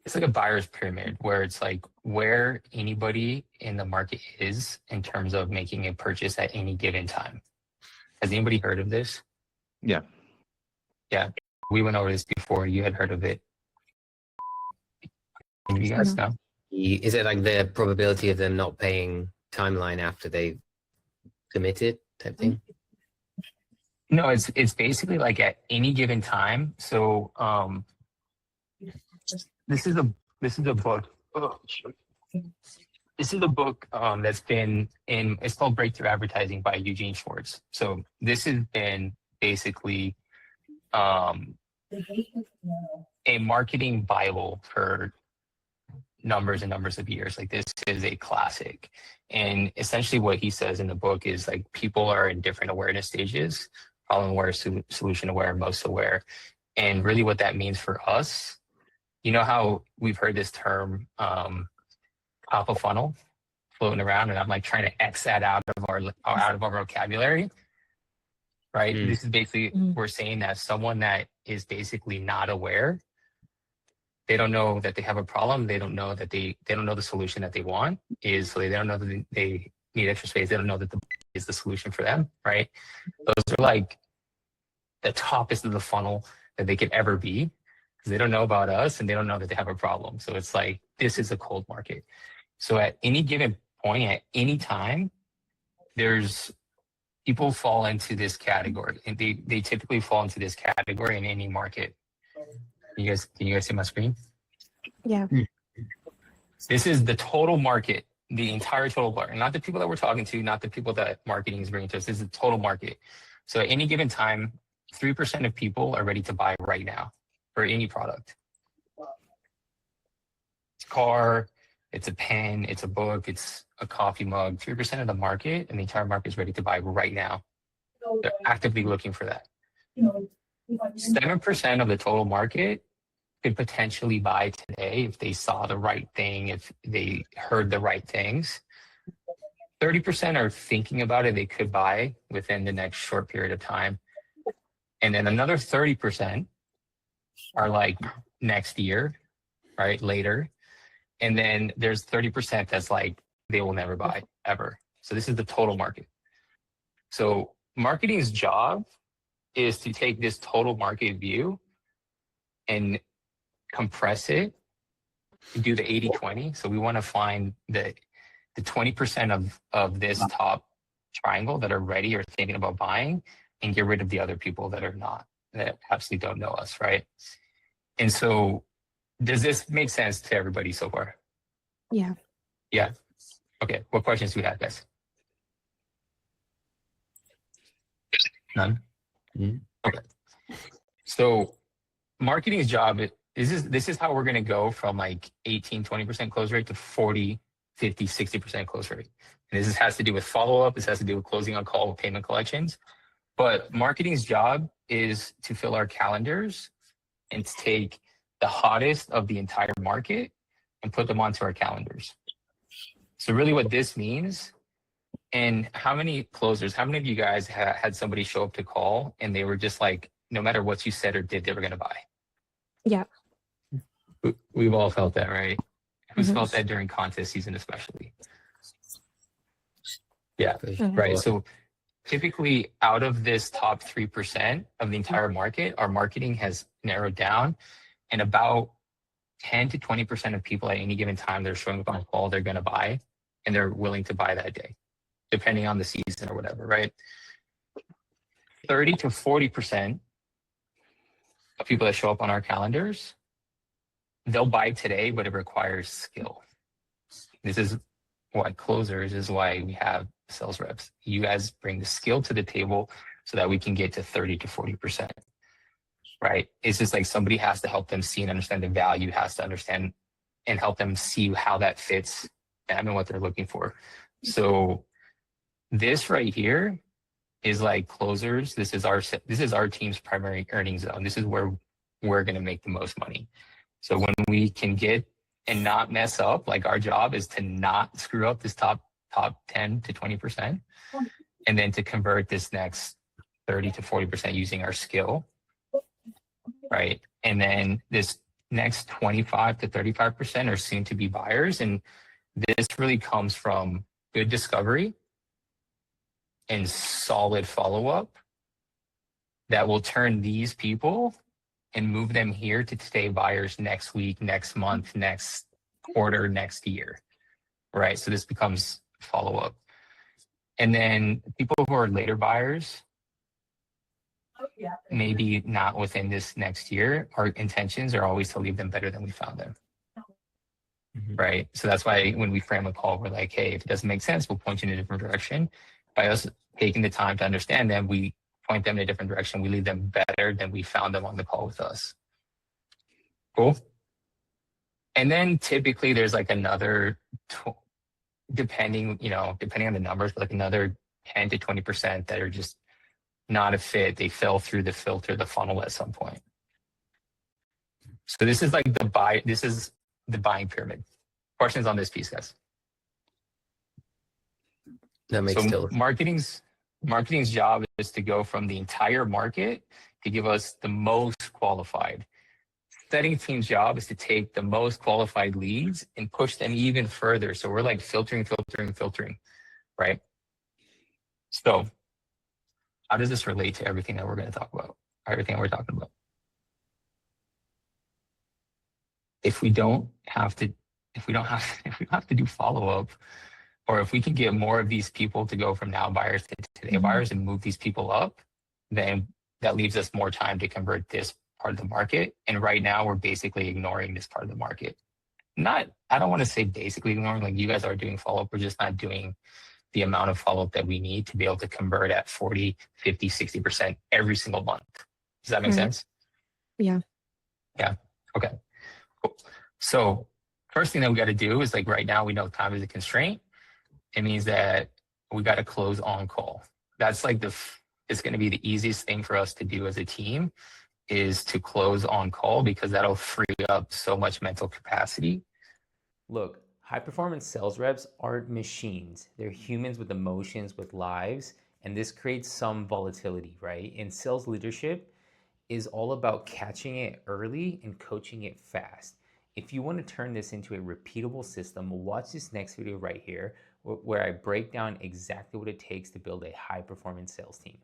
it's like a buyer's pyramid where it's like where anybody in the market is in terms of making a purchase at any given time. Has anybody heard of this? Yeah. Yeah. We went over this before. You had heard of it. And you guys know? Is it like the probability of them not paying timeline after they've committed type thing? No, it's basically like at any given time. So this is a book. Oh, this is a book that's been in. It's called Breakthrough Advertising by Eugene Schwartz. So this has been basically a marketing Bible for numbers and numbers of years. Like this is a classic. And essentially what he says in the book is like people are in different awareness stages, problem aware, solution aware, most aware. And really what that means for us, you know how we've heard this term top of funnel floating around, and I'm like trying to X that out of our vocabulary, right? This is basically, we're saying that someone that is basically not aware, they don't know that they have a problem. They don't know that they don't know the solution that they want is. So they don't know that they need extra space. They don't know that is the solution for them, right? Those are like the toppest of the funnel that they could ever be because they don't know about us and they don't know that they have a problem. So it's like, this is a cold market. So at any given point, at any time, there's people fall into this category, and they typically fall into this category in any market. Can you guys see my screen? Yeah. This is the total market, the entire total market, not the people that we're talking to, not the people that marketing is bringing to us. This is the total market. So at any given time, 3% of people are ready to buy right now for any product. It's a car, it's a pen, it's a book, it's a coffee mug. 3% of the market and the entire market is ready to buy right now. They're actively looking for that. 7% of the total market could potentially buy today if they saw the right thing, if they heard the right things. 30% are thinking about it, they could buy within the next short period of time. And then another 30% are like next year, right, later. And then there's 30% that's like, they will never buy, ever. So this is the total market. So marketing's job is to take this total market view and compress it and do the 80-20. So we want to find the 20% of this top triangle that are ready or thinking about buying and get rid of the other people that are not, that absolutely don't know us, right? And so does this make sense to everybody so far? Yeah. Yeah. Okay. What questions do we have, guys? None? Okay. So marketing's job, this is how we're going to go from like 18-20% close rate to 40, 50, 60% close rate. And this has to do with follow-up. This has to do with closing on call with payment collections. But marketing's job is to fill our calendars and to take the hottest of the entire market and put them onto our calendars. So really what this means, and how many closers, how many of you guys had somebody show up to call and they were just like, no matter what you said or did, they were going to buy? Yeah. We've all felt that, right? Who's felt that during contest season, especially? Yeah, right. So typically out of this top 3% of the entire market, our marketing has narrowed down, and about 10 to 20% of people at any given time that are showing up on call, they're going to buy, and they're willing to buy that day, depending on the season or whatever, right? 30 to 40% of people that show up on our calendars, they'll buy today, but it requires skill. This is why closers is why we have sales reps. You guys bring the skill to the table so that we can get to 30 to 40%, right? It's just like somebody has to help them see and understand the value, has to understand and help them see how that fits them and what they're looking for. So this right here is like closers. This is our team's primary earning zone. This is where we're going to make the most money. So when we can get and not mess up, like our job is to not screw up this top 10 to 20%, and then to convert this next 30 to 40% using our skill, right? And then this next 25 to 35% are soon to be buyers. And this really comes from good discovery and solid follow-up that will turn these people and move them here to stay buyers next week, next month, next quarter, next year, right? So this becomes follow-up. And then people who are later buyers, maybe not within this next year, our intentions are always to leave them better than we found them, right? So that's why when we frame a call, we're like, hey, if it doesn't make sense, we'll point you in a different direction. By us taking the time to understand them, we point them in a different direction. We leave them better than we found them on the call with us. Cool. And then typically there's like another, depending on the numbers, but like another 10 to 20% that are just not a fit. They fell through the filter, the funnel at some point. So this is like this is the buying pyramid. Questions on this piece, guys? That makes So marketing's job is to go from the entire market to give us the most qualified. Setting team's job is to take the most qualified leads and push them even further. So we're like filtering, right? So how does this relate to everything that we're going to talk about? Everything we're talking about. If we don't have to do follow-up, or if we can get more of these people to go from now buyers to today buyers and move these people up, then that leaves us more time to convert this part of the market. And right now we're basically ignoring this part of the market. I don't want to say basically ignoring, like you guys are doing follow-up. We're just not doing the amount of follow-up that we need to be able to convert at 40, 50, 60% every single month. Does that make sense? Yeah. Yeah. Okay. Cool. So first thing that we got to do is, like, right now we know time is a constraint. It means that we got to close on call. That's like it's going to be the easiest thing for us to do as a team, is to close on call, because that'll free up so much mental capacity. Look, high performance sales reps aren't machines. They're humans with emotions, with lives, and this creates some volatility, right? And sales leadership is all about catching it early and coaching it fast. If you want to turn this into a repeatable system, watch this next video right here, where I break down exactly what it takes to build a high performance sales team.